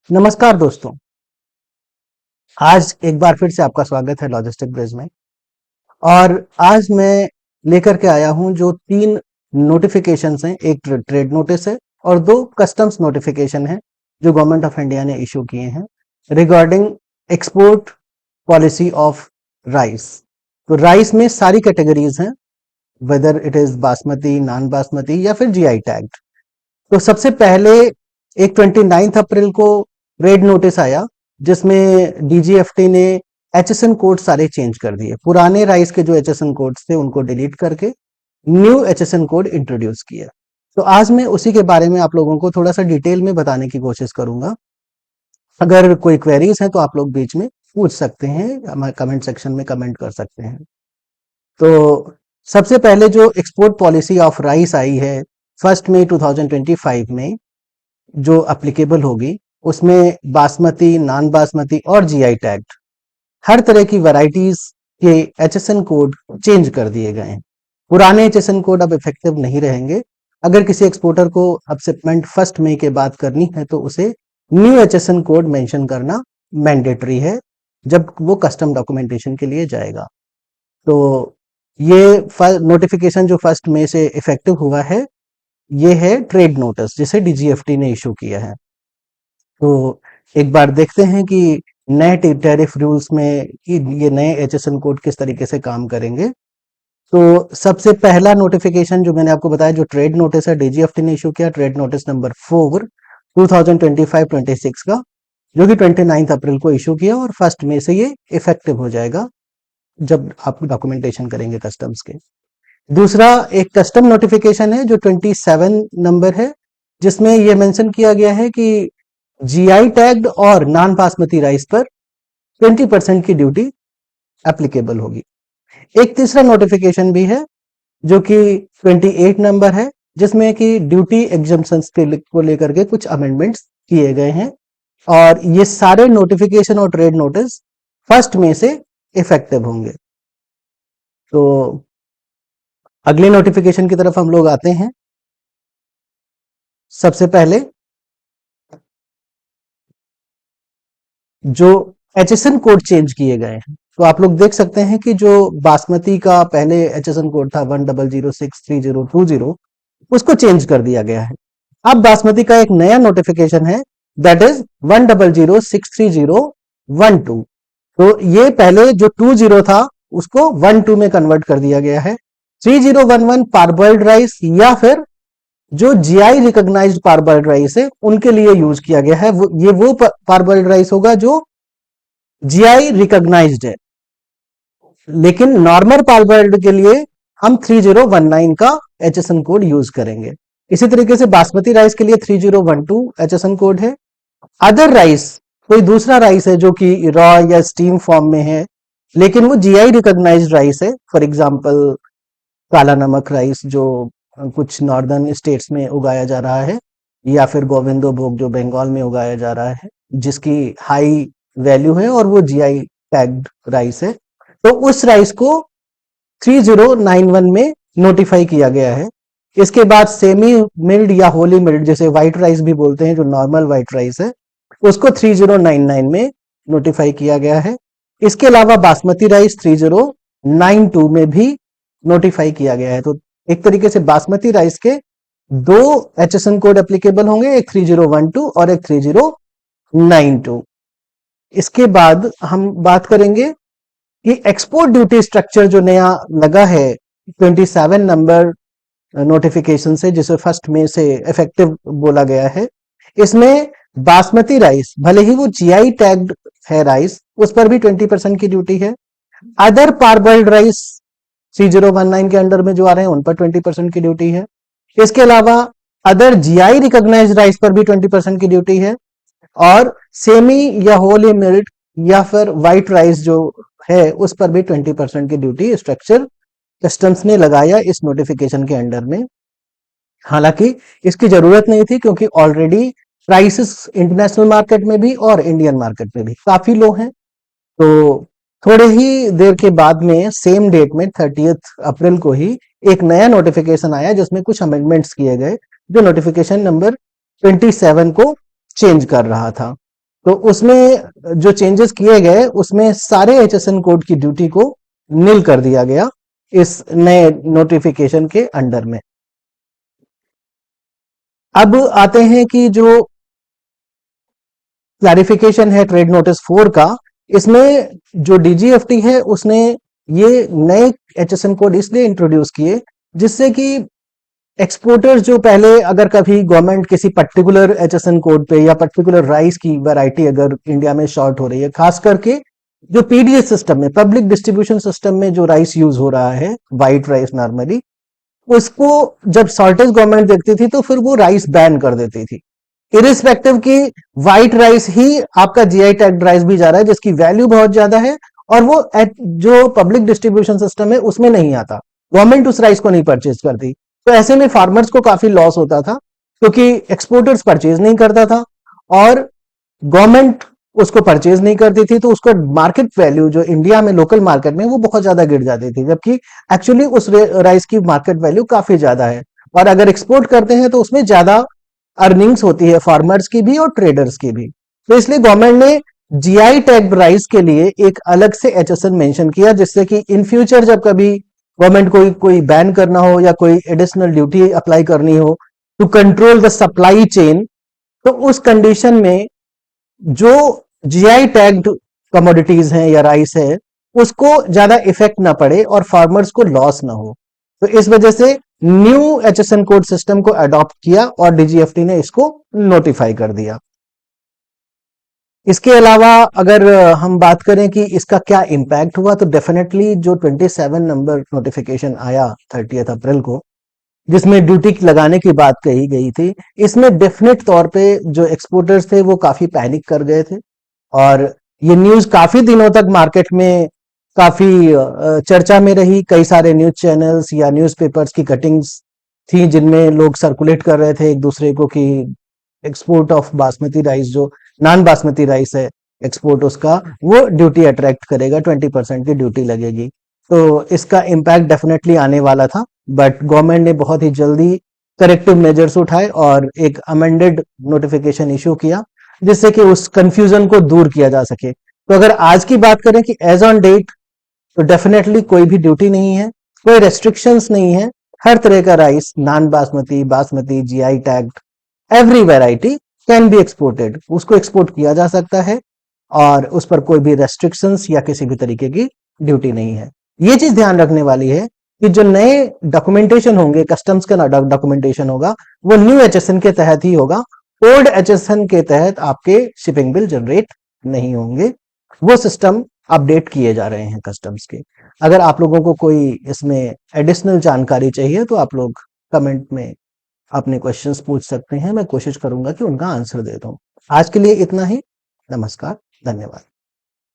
नमस्कार दोस्तों। आज एक बार फिर से आपका स्वागत है लॉजिस्टिक ब्रिज में। और आज मैं लेकर के आया हूं जो तीन नोटिफिकेशंस हैं। एक ट्रेड नोटिस है और दो कस्टम्स नोटिफिकेशन है जो गवर्नमेंट ऑफ इंडिया ने इशू किए हैं regarding export policy of rice. तो राइस में सारी कैटेगरीज हैं, whether it is basmati, non basmati या फिर जीआई टैग्ड। तो सबसे पहले एक 29 अप्रैल को रेड नोटिस आया जिसमें डीजीएफटी ने एचएसएन कोड सारे चेंज कर दिए। पुराने राइस के जो एचएसएन कोड्स थे उनको डिलीट करके न्यू एचएसएन कोड इंट्रोड्यूस किया। तो आज मैं उसी के बारे में आप लोगों को थोड़ा सा डिटेल में बताने की कोशिश करूंगा। अगर कोई क्वेरीज है तो आप लोग बीच में पूछ सकते हैं, हमारे कमेंट सेक्शन में कमेंट कर सकते हैं। तो सबसे पहले जो एक्सपोर्ट पॉलिसी ऑफ राइस आई है 1 मई 2025 में जो अप्लीकेबल होगी, उसमें बासमती, नॉन बासमती और जीआई टैग्ड हर तरह की वैरायटीज के एचएसएन कोड चेंज कर दिए गए हैं। पुराने एचएसएन कोड अब इफेक्टिव नहीं रहेंगे। अगर किसी एक्सपोर्टर को अब शिपमेंट 1 मई के बाद करनी है तो उसे न्यू एचएसएन कोड मेंशन करना मैंडेटरी है जब वो कस्टम डॉक्यूमेंटेशन के लिए जाएगा। तो ये नोटिफिकेशन जो 1 मई से इफेक्टिव हुआ है, ये है ट्रेड नोटिस जिसे डीजीएफटी ने इशू किया है। तो एक बार देखते हैं कि नए टैरिफ रूल्स में कि ये नए एचएसएन कोड किस तरीके से काम करेंगे। तो सबसे पहला नोटिफिकेशन जो मैंने आपको बताया, जो ट्रेड नोटिस है डीजीएफटी ने इशू किया, ट्रेड नोटिस नंबर 4 2025-26 का, जो कि 29 अप्रैल को इशू किया और 1 मई से ये इफेक्टिव हो जाएगा जब आप डॉक्यूमेंटेशन करेंगे कस्टम्स के। दूसरा एक कस्टम नोटिफिकेशन है जो 27 नंबर है, जिसमें यह मेंशन किया गया है कि जीआई टैग्ड और नॉन बासमती राइस पर 20% की ड्यूटी एप्लीकेबल होगी। एक तीसरा नोटिफिकेशन भी है जो कि 28 नंबर है, जिसमें कि ड्यूटी एग्जम्पशंस को लेकर के कुछ अमेंडमेंट्स किए गए हैं। और ये सारे नोटिफिकेशन और ट्रेड नोटिस 1 मई से इफेक्टिव होंगे। तो अगले नोटिफिकेशन की तरफ हम लोग आते हैं। सबसे पहले जो एचएसएन कोड चेंज किए गए हैं, तो आप लोग देख सकते हैं कि जो बासमती का पहले एचएसएन कोड था 10063020, उसको चेंज कर दिया गया है। अब बासमती का एक नया नोटिफिकेशन है, दैट इज 10063012। तो ये पहले जो 20 था उसको 12 में कन्वर्ट कर दिया गया है। 3011 पार्बॉइल्ड राइस या फिर जो जीआई रिकॉग्नाइज्ड पार्बॉइल्ड राइस है उनके लिए यूज किया गया है। ये वो पार्बॉइल्ड राइस होगा जो जीआई रिकॉग्नाइज्ड है। लेकिन नॉर्मल पार्बॉइल्ड के लिए हम 3019 का एचएसएन कोड यूज करेंगे। इसी तरीके से बासमती राइस के लिए 3012 एचएसएन कोड है। अदर राइस, कोई दूसरा राइस है जो कि रॉ या स्टीम फॉर्म में है लेकिन वो जीआई रिकॉग्नाइज्ड राइस है, फॉर एग्जांपल काला नमक राइस जो कुछ नॉर्दर्न स्टेट्स में उगाया जा रहा है, या फिर गोविंदो भोग जो बंगाल में उगाया जा रहा है, जिसकी हाई वैल्यू है और वो जीआई टैग्ड राइस है, तो उस राइस को 3091 में नोटिफाई किया गया है। इसके बाद सेमी मिल्ड या होली मिल्ड, जैसे व्हाइट राइस भी बोलते हैं, जो नॉर्मल व्हाइट राइस है, उसको 3099 में नोटिफाई किया गया है। इसके अलावा बासमती राइस 3092 में भी नोटिफाई किया गया है। तो एक तरीके से बासमती राइस के दो एचएसएन कोड एप्लीकेबल होंगे, एक 3012 और एक 3092। इसके बाद हम बात करेंगे कि एक्सपोर्ट ड्यूटी स्ट्रक्चर जो नया लगा है 27 नंबर नोटिफिकेशन से, जिसे 1 मई से इफेक्टिव बोला गया है, इसमें बासमती राइस भले ही वो जीआई टैग्ड है राइस, उस पर भी 20% की ड्यूटी है। अदर पार्बॉइल्ड राइस 3019 के अंडर में जो आ रहे हैं उन पर 20% की ड्यूटी है। इसके अलावा अदर जीआई रिकॉग्नाइज्ड राइस पर भी 20% की ड्यूटी है। और सेमी या होली मिल्ड या फिर व्हाइट राइस जो है उस पर भी 20% की ड्यूटी स्ट्रक्चर कस्टम्स ने लगाया इस नोटिफिकेशन के अंडर में। हालांकि इसकी जरूरत नहीं थी क्योंकि ऑलरेडी प्राइसेस इंटरनेशनल मार्केट में भी और इंडियन मार्केट में भी काफी लो हैं। तो थोड़े ही देर के बाद में सेम डेट में 30 अप्रैल को ही एक नया नोटिफिकेशन आया जिसमें कुछ अमेंडमेंट्स किए गए, जो नोटिफिकेशन नंबर 27 को चेंज कर रहा था। तो उसमें जो चेंजेस किए गए उसमें सारे एचएसएन कोड की ड्यूटी को नील कर दिया गया इस नए नोटिफिकेशन के अंडर में। अब आते हैं कि जो क्लैरिफिकेशन है ट्रेड नोटिस 4 का, इसमें जो डीजीएफटी है उसने ये नए एचएसएन कोड इसलिए इंट्रोड्यूस किए जिससे कि एक्सपोर्टर्स जो पहले अगर कभी गवर्नमेंट किसी पर्टिकुलर एचएसएन कोड पे या पर्टिकुलर राइस की वैरायटी अगर इंडिया में शॉर्ट हो रही है, खास करके जो पीडीएस सिस्टम में पब्लिक डिस्ट्रीब्यूशन सिस्टम में जो राइस यूज हो रहा है, व्हाइट राइस नॉर्मली, उसको जब शॉर्टेज गवर्नमेंट देखती थी तो फिर वो राइस बैन कर देती थी, इरिस्पेक्टिव की व्हाइट राइस ही आपका जीआई टैग्ड राइस भी जा रहा है जिसकी वैल्यू बहुत ज्यादा है और वो जो पब्लिक डिस्ट्रीब्यूशन सिस्टम है उसमें नहीं आता, गवर्नमेंट उस राइस को नहीं परचेज करती। तो ऐसे में फार्मर्स को काफी लॉस होता था क्योंकि एक्सपोर्टर्स परचेज नहीं करता था और गवर्नमेंट उसको परचेज नहीं करती थी, तो उसका मार्केट वैल्यू जो इंडिया में लोकल मार्केट में वो बहुत ज्यादा गिर जाती थी, जबकि एक्चुअली उस राइस की मार्केट वैल्यू काफी ज्यादा है और अगर एक्सपोर्ट करते हैं तो उसमें ज्यादा अर्निंग्स होती है फार्मर्स की भी और ट्रेडर्स की भी। तो इसलिए गवर्नमेंट ने जीआई टैग राइस के लिए एक अलग से एचएसएन मेंशन किया जिससे कि इन फ्यूचर जब कभी गवर्नमेंट कोई बैन करना हो या कोई एडिशनल ड्यूटी अप्लाई करनी हो to control the supply chain, तो उस कंडीशन में जो जीआई टैग्ड कमोडिटीज हैं या राइस है उसको ज्यादा इफेक्ट ना पड़े और फार्मर्स को लॉस ना हो। तो इस वजह से न्यू एचएसएन कोड सिस्टम को अडॉप्ट किया और डीजीएफटी ने इसको नोटिफाई कर दिया। इसके अलावा अगर हम बात करें कि इसका क्या इम्पैक्ट हुआ, तो डेफिनेटली जो 27 नंबर नोटिफिकेशन आया 30 अप्रैल को जिसमें ड्यूटी लगाने की बात कही गई थी, इसमें डेफिनेट तौर पे जो एक्सपोर्टर्स थे वो काफी पैनिक कर गए थे और ये न्यूज काफी दिनों तक मार्केट में काफी चर्चा में रही। कई सारे न्यूज चैनल्स या न्यूज़पेपर्स की कटिंग्स थी जिनमें लोग सर्कुलेट कर रहे थे एक दूसरे को कि एक्सपोर्ट ऑफ बासमती राइस जो नॉन बासमती राइस है, एक्सपोर्ट उसका वो ड्यूटी अट्रैक्ट करेगा, 20% की ड्यूटी लगेगी। तो इसका इम्पैक्ट डेफिनेटली आने वाला था, बट गवर्नमेंट ने बहुत ही जल्दी करेक्टिव मेजर्स उठाए और एक अमेंडेड नोटिफिकेशन इशू किया जिससे कि उस कंफ्यूजन को दूर किया जा सके। तो अगर आज की बात करें कि एज ऑन डेट, तो डेफिनेटली कोई भी ड्यूटी नहीं है, कोई रेस्ट्रिक्शंस नहीं है, हर तरह का rice non basmati, basmati, GI tagged, every variety can be exported, उसको एक्सपोर्ट किया जा सकता है और उस पर कोई भी रेस्ट्रिक्शंस या किसी भी तरीके की ड्यूटी नहीं है। ये चीज ध्यान रखने वाली है कि जो नए डॉक्यूमेंटेशन होंगे, कस्टम्स का डॉक्यूमेंटेशन होगा, वो न्यू एचएसएन के तहत ही होगा, ओल्ड एचएसएन के तहत आपके शिपिंग बिल जनरेट नहीं होंगे। वो सिस्टम अपडेट किए जा रहे हैं कस्टम्स के। अगर आप लोगों को कोई इसमें एडिशनल जानकारी चाहिए तो आप लोग कमेंट में अपने क्वेश्चंस पूछ सकते हैं, मैं कोशिश करूंगा कि उनका आंसर दे दूं। आज के लिए इतना ही। नमस्कार, धन्यवाद।